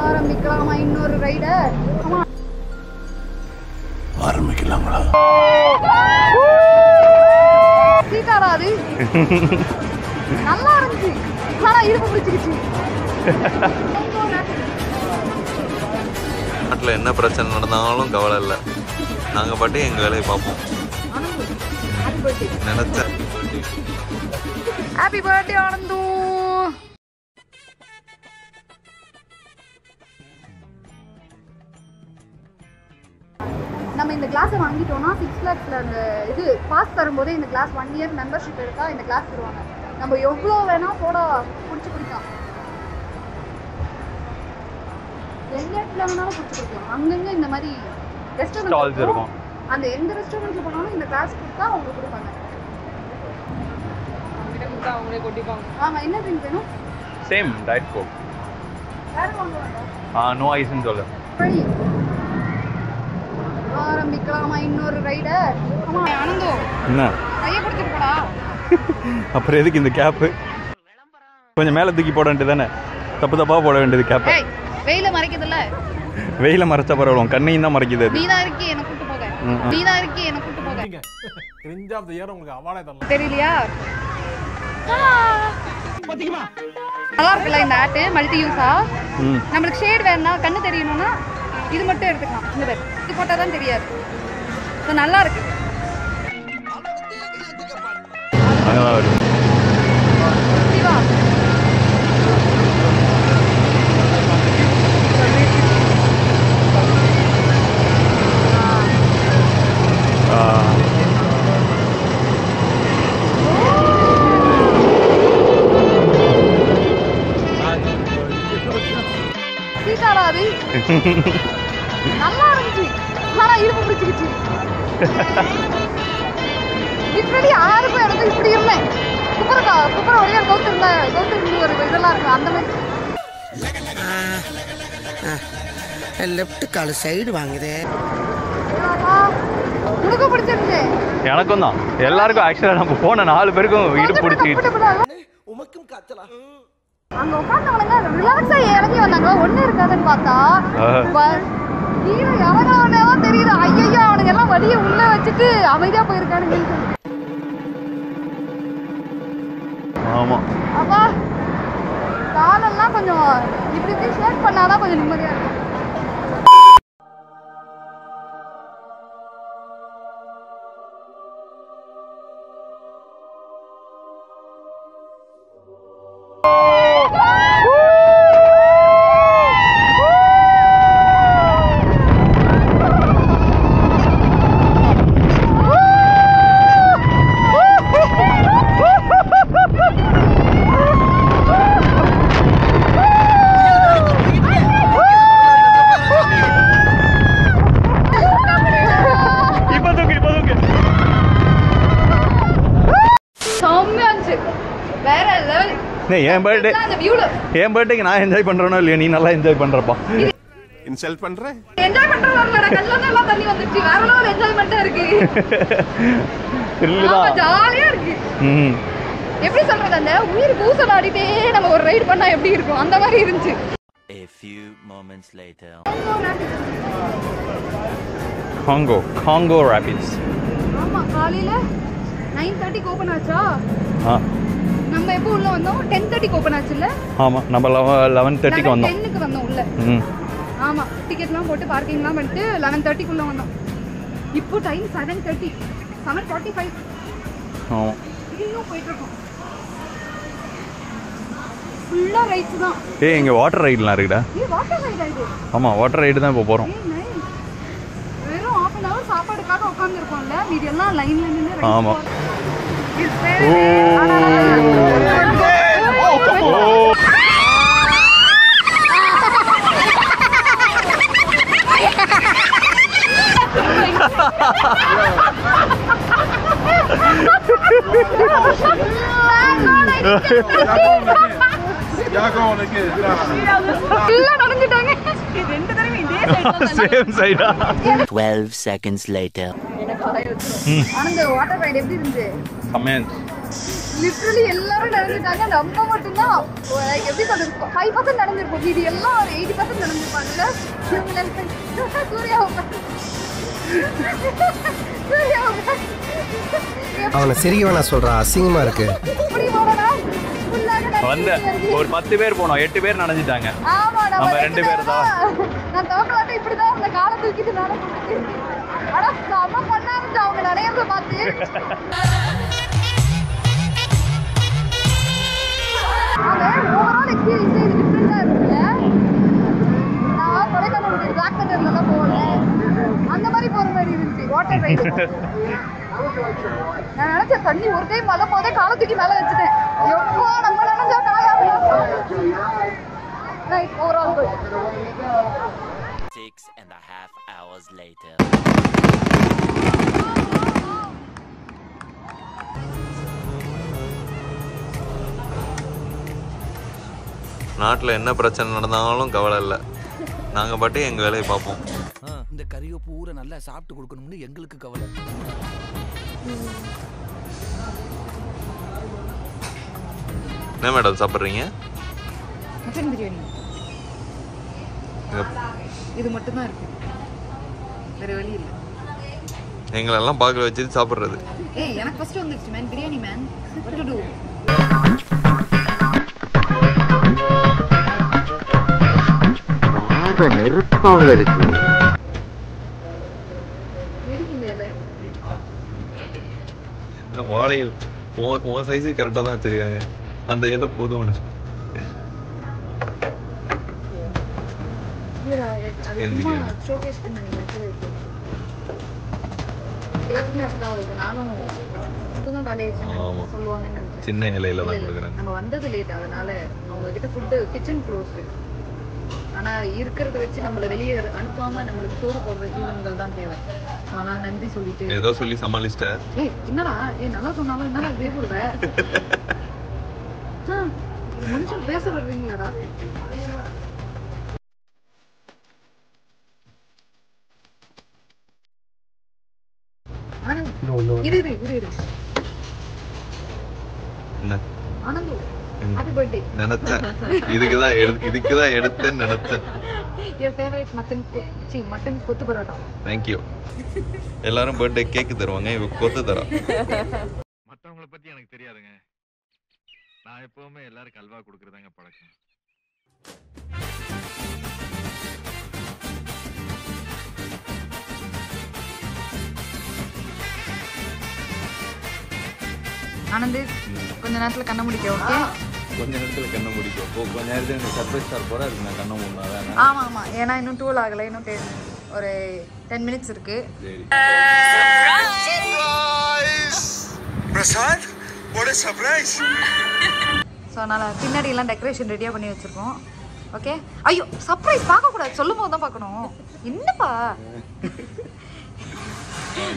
ஆரம்பிக்கலாமா இன்னொரு ரைடர்? ஆரம்பிக்கலாங்களா? சீட்டாடா அது. நல்லா இருந்துச்சு. ஆனா இருப்பு பிடிச்சிருச்சு. நாட்டில் என்ன பிரச்சனை நடந்தாலும் கவலை இல்லை, நாங்கள் பாட்டு எங்கள் வேலையை பார்ப்போம். நினைச்சேன். Happy birthday Anand. நம்ம இந்த கிளாஸை வாங்கிட்டோம்னா 6 lakhsல அந்த இது பாஸ் தரும்போதே இந்த கிளாஸ் 1 year மெம்பர்ஷிப் எடுத்தா இந்த கிளாஸ் தருவாங்க. நம்ம எவ்வளோ வேணா போட பிடிச்சி குடிக்கலாம், எந்த இடத்துல வேணாலும் பிடிச்சி குடிக்கலாம். அங்கங்க இந்த மாதிரி ரெஸ்டாரண்ட் இருக்கும், அந்த எந்த ரெஸ்டாரண்ட்ல போனாலும் இந்த கிளாஸ் கொடுத்தா அவங்க கொடுப்பாங்க. அவங்களே கொட்டிப்பாங்க. ஆமா, என்ன ட்ரிங்க் வேணும்? Same diet Coke. வேற வாங்க வேண்டாம். நோ ஐஸ்ன்னு சொல்ல. சரி, ஆரம்பிக்கலாமா இன்னொரு ரைடர்? ஆமா ஆனந்தோ, என்ன கையை பிடிச்சிட்டு போடா. அப்புறம் எதுக்கு இந்த கேப்பு? கொஞ்சம் மேலே தூக்கி போட வேண்டியது தானே, தப்பு தப்பாக போட வேண்டியது கேப்பு. வெயில மறைக்குதுல்ல, வெயில மறைச்சா பரவாயில்ல, கண்ணையும் தான் மறைக்குது. நீதான் இருக்கி என்ன கூட்டு போக, நீதான் இருக்கி என்ன கூட்டு போக. கிரிஞ்ச் ஆஃப் தி இயர் உங்களுக்கு அவார்டே தரலாம். தெரியலையா? நல்லா இருக்குல்ல இந்த ஆட், மல்டி யூஸா. நம்மளுக்கு ஷேட் வேணும்னா, கண்ணு தெரியணும்னா இது மட்டும் எடுத்துக்கலாம். இந்த பேர் இது போட்டால் தான் தெரியாது. இது நல்லா இருக்கு. நல்லா இருந்துச்சு, ஆனா இருப்பு பிடிச்சிருச்சு. இப்படி யாருக்கும் எனக்கு இப்படி இருந்தேன். குப்பரை ஒரே கவுத்து இருந்து ஒரு இதெல்லாம் இருக்கு அந்த மாதிரி. லெஃப்ட் கால் சைடு வாங்குதே. உனக்கும் பிடிச்சிருச்சு? எனக்கும் தான். எல்லாருக்கும் ஆக்சுவலா நம்ம போன 4 பேருக்கும் இடுப்பு பிடிச்சிக்கிட்டு. உமக்கும் காய்ச்சலா? அங்க உட்கார்ந்தவனுங்க ரிலாக்ஸா இறங்கி வந்தாங்க. ஒண்ணு இருக்காதுன்னு பார்த்தா கீழே இறங்கவனே தான் தெரியுது. ஐயோ, அவனுங்க எல்லாம் வழியை உள்ள வச்சுட்டு அமைதியா போயிருக்கானுங்க. ஆமா, அப்பா காலெல்லாம் கொஞ்சம் இப்படி ஷேக் பண்ணாதான் கொஞ்சம் நிம்மதியா இருக்கும். என் பர்த்டேக்கு நான் என்ஜாய் பண்றேனோ இல்லையா, நீ நல்லா என்ஜாய் பண்றப்பா. இன்சல்ட் பண்றேன், என்ஜாய் பண்றேன். வரலடா, கல்லல எல்லாம் தண்ணி வந்துச்சு. வேற லெவல் என்ஜாய்மென்ட்டா இருக்கு. இல்லடா, ஜாலியா இருக்கு. எப்படி சொல்றது, அந்த உயிர் கூசலாடிட்டே நம்ம ஒரு ரைட் பண்ணா எப்படி இருக்கும் அந்த மாதிரி இருந்துச்சு. A few moments later. Congo Rapids. ஆமா, காலையில 9:30 ஓபன் ஆச்சா? நம்ம எப்போ உள்ள வந்தோம்? 10:30 ஓபன் ஆச்சுல்ல? ஆமா, நம்ம 11:30க்கு வந்தோம். 10க்கு வந்தோம் உள்ள. ஆமா, டிக்கெட்லாம் போட்டு பார்க்கிங்லாம் பண்ணிட்டு 11:30 குள்ள வந்தோம். இப்போ டைம் 7:30, 7:45. ஆமா, இன்னும் போயிட்டு இருக்கோம். ஃபுல்லா ரைட்ஸ் தான். இங்க வாட்டர் ரைட்லாம் இருக்குடா. வாட்டர் ரைட் இது. ஆமா, வாட்டர் ரைடு தான் இப்போ போறோம். வெறும் 1/2 an hour சாப்பாடுக்காக உட்கார்ந்து இருக்கோம்ல, மீதி எல்லாம் லைன்ல நின்னு ரைட். ஆமா. Same side. 12 seconds later. அந்த வாட்டர் ரைட் எப்படி இருந்துச்சு? கமெண்ட். லிட்டரலி எல்லாரும் நடந்துட்டாங்க, நம்ம மட்டும் தான் எப்படி சொல்றது 5% நடந்துருப்போம். இது எல்லாம் 80% நடந்துருக்கும். அவனை சிரிக்க வேணா சொல்றான், அசிங்கமா இருக்கு. வந்த ஒரு 10 பேர் போனோம், 8 பேர் நனைஞ்சிட்டாங்க. நம்ம 2 பேர் தான். நான் தோக்கலாட்ட இப்படிதான் அந்த காலை தூக்கிட்டு நடந்துட்டு. அட சம பண்ணாருச்சு அவங்க நனையறத பார்த்து. அது ஓவரால் எக்ஸ்பீரியன்ஸ் இது டிஃப்ரெண்டா இருக்குல்ல. நான் கொடைக்கானல் பிளாக் தண்டர்ல தான் போனேன். அந்த மாதிரி போற மாதிரி இருந்துச்சு வாட்டர் ரைடு. நான் நினைச்ச தண்ணி ஒரு டைம் மழை போதே காலை தூக்கி மேலே வச்சுட்டேன். எப்போ நம்ம நினைச்சா காயாது. Right overall good. 6.5 hours later. நாட்டில் என்ன பிரச்சனை நடந்தாலும் கவலை இல்லை, நாங்கள் பாட்டு எங்கள் வேலையை பார்ப்போம். இந்த கறியை பூரா நல்லா சாப்பிட்டு கொடுக்கணும்னு எங்களுக்கு கவலை. என்ன மேடம் சாப்பிட்றீங்க? மட்டன் பிரியாணி. இது மட்டும் தான் இருக்கு, வேற வழி இல்லை. எங்களெல்லாம் பார்க்க வச்சுட்டு சாப்பிட்றது. ஏய் எனக்கு ஃபர்ஸ்ட் வந்துருச்சு man, biryani man. What to to? நெருப்பாக இருக்கு. வாழை உன் சைஸு கரெக்டாக தான் வச்சிருக்காங்க. அந்த எதை போதும் சின்ன இலையில தான் கொடுக்குறாங்க. நம்ம வந்தது லேட், அதனால அவங்க கிட்ட ஃபுட்டு கிச்சன் க்ளோஸ். ஆனா இருக்கிறத வச்சு நம்மள வெளியே அனுப்பாம நம்மளுக்கு சோறு போடுற ஜீவன்கள் தான் தேவை. ஆனா நன்றி சொல்லிட்டு ஏதோ சொல்லி சமாளிச்சிட்ட. ஏய் என்னடா, நல்லா சொன்னாலும் என்னடா இதே போடுற? மனுஷன் பேச வர்றீங்களாடா? இரு என்ன ஆனந்து, ஹாப்பி பர்த்டே. நினைச்சேன், இதுக்குதான் எடுத்தேன்னு நினைச்சேன். your favorite மட்டன் கொத்து பரோட்டா. Thank you. எல்லாரும் பர்த்டே கேக் தருவாங்க, இவ கொத்து தரா. மற்றவங்களை பத்தி எனக்கு தெரியாதுங்க, நான் எப்பவுமே எல்லாருக்கும் அல்வா கொடுக்கறதாங்க பழக்கம். ஆனந்த் கொஞ்ச நேரத்துல கண்ண முடிக்க. ஓகே, கொஞ்ச நேரத்துல கண்ண முடிக்கும். கொஞ்ச நேரத்துல எனக்கு சர்ப்ரைஸ் தர போறா இருக்கு. நான் கண்ண மூடணும். ஆமா ஏன்னா இன்னும் 12 ஆகல, இன்னும் ஒரு 10 minutes இருக்கு. சரி. Prasad, what a surprise. So அதனால் பின்னாடி எல்லாம் டெக்கரேஷன் ரெடியாக பண்ணி வச்சுருக்கோம். ஓகே, ஐயோ சர்ப்ரைஸ் பார்க்கக்கூடாது, சொல்லும் போது தான் பார்க்கணும். என்னப்பா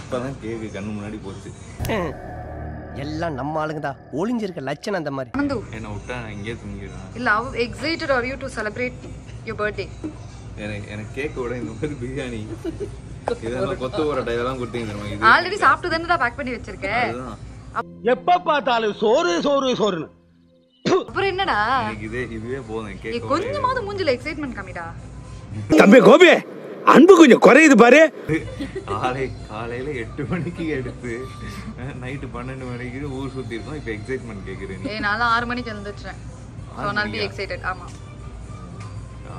இப்பதான் கேக்கு கண்ணு முன்னாடி போச்சு. எல்லாம் நம்ம ஆளுங்க தான், ஒளிஞ்சிருக்க லட்சணம் அந்த மாதிரி. ஆனந்து என்ன விட்டா நான் இங்கே தூங்கிடுறேன். இல்லை, how excited are you to celebrate your birthday? எனக்கு கேக்கோட இந்த மாதிரி பிரியாணி இதெல்லாம் கொத்து பரோட்டா இதெல்லாம் கொடுத்தீங்க தெரியுமா? இது ஆல்ரெடி சாப்பிட்டு தானே பேக் பண்ணி வச்சிருக்கேன். எப்ப பார்த்தாலும் சோறுன்னு. அப்புறம் என்னடா, இதுவே போதும். கேக் கொஞ்சமாவது மூஞ்சில எக்ஸைட்மெண்ட் காமிடா. தம்பி கோபி, அன்பு கொஞ்சம் குறையுது பாரு. காலையில 8 மணிக்கு எடுத்து நைட்டு 12 மணிக்கு ஊர் சுத்தி இருக்கோம். இப்ப எக்ஸைட்மெண்ட் கேக்குறேன். நான் 6 மணிக்கு எழுந்துட்டேன். ஸோ நான் பி எக்ஸைட்டட். ஆமா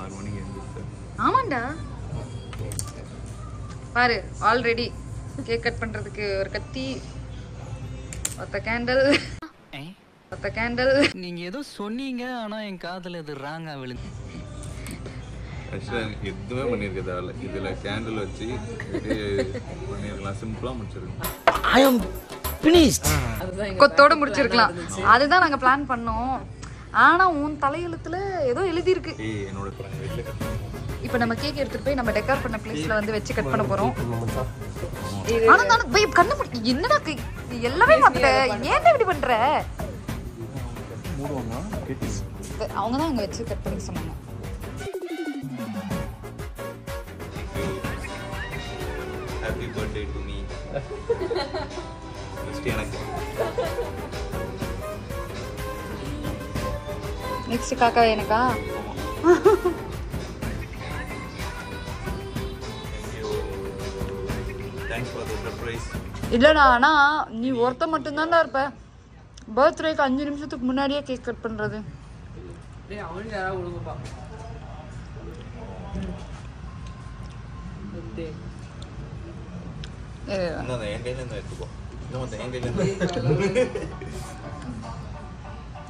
6 மணிக்கு எழுந்துட்டேன். ஆமாண்டா, பாரு ஆல்ரெடி கேக் கட் பண்றதுக்கு ஒரு கத்தி, ஒத்த கேண்டல். நீங்க ஏதோ சொன்னீங்க, ஆனா என் காதுல இது ராங்கா விழுந்து. எதுவுமே பண்ணிருக்க தேவையில்ல. இதுல கேண்டில் வச்சு பண்ணிருக்கலாம், சிம்பிளா முடிச்சிருக்கோம். I am finished. கொத்தோட முடிச்சிருக்கலாம். அதுதான் நாங்க பிளான் பண்ணோம். ஆனா உன் தலையெழுத்துல ஏதோ எழுதி இருக்கு. என்னோட இப்போ நம்ம கேக் எடுத்துட்டு போய் நம்ம டெக்கார் பண்ண பிளேஸ்ல வந்து வச்சு கட் பண்ண போறோம். ஆனா நான் போய் கண்ணு முடி, என்னடா எல்லாமே மாத்திட்ட, ஏன் இப்படி பண்ற? அவங்க தான் அங்க வச்சு கட் பண்ணி சொன்னாங்க. Happy birthday to me. எனக்கு நெக்ஸ்ட் காக்கா எனக்கா? Thanks for the surprise. இல்லடா, ஆனா நீ ஒருத்த மட்டும்தான்டா இருப்ப. பர்த்டேக்கு 5 நிமிஷத்துக்கு முன்னாடியே கேக் கட் பண்றது. அவனுக்கு யாராவது கொடுங்கப்பா. என் கையில இருந்து எடுத்துக்கோ. இன்னும் என் கையில இருந்து